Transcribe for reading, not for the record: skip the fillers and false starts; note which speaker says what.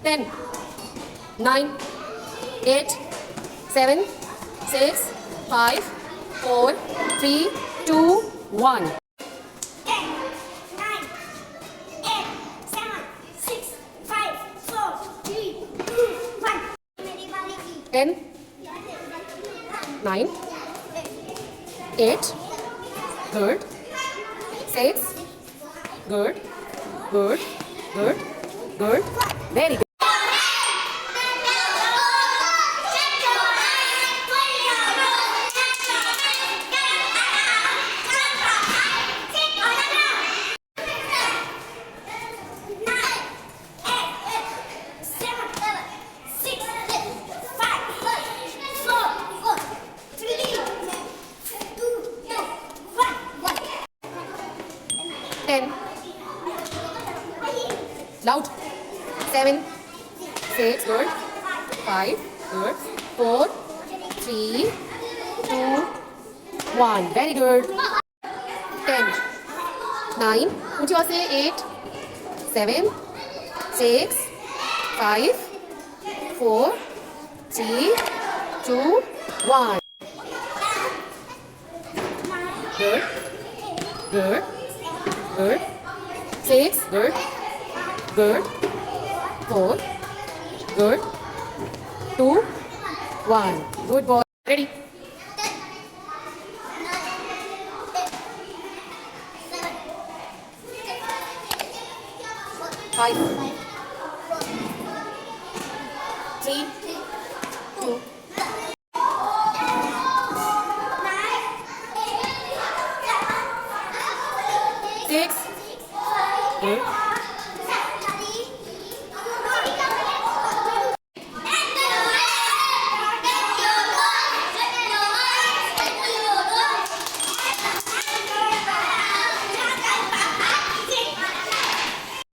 Speaker 1: 10, 9, 8, 7, 6, 5, 4, 3, 2, 1.
Speaker 2: 10, 9, 8, 7, 6, 5, 4, 3, 2, 1.
Speaker 1: 10, 9, 8, good, 6, good, good, good, good, very good. Ten, loud, 7, 6, good, 5, good, 4, 3, 2, 1, very good. 10, 9, would you all say 8, 7, 6, 5, 4, 3, 2, 1. Good, good, good. 6, good, good. 4, good. 2, 1. Good boy. Ready? 5, 3,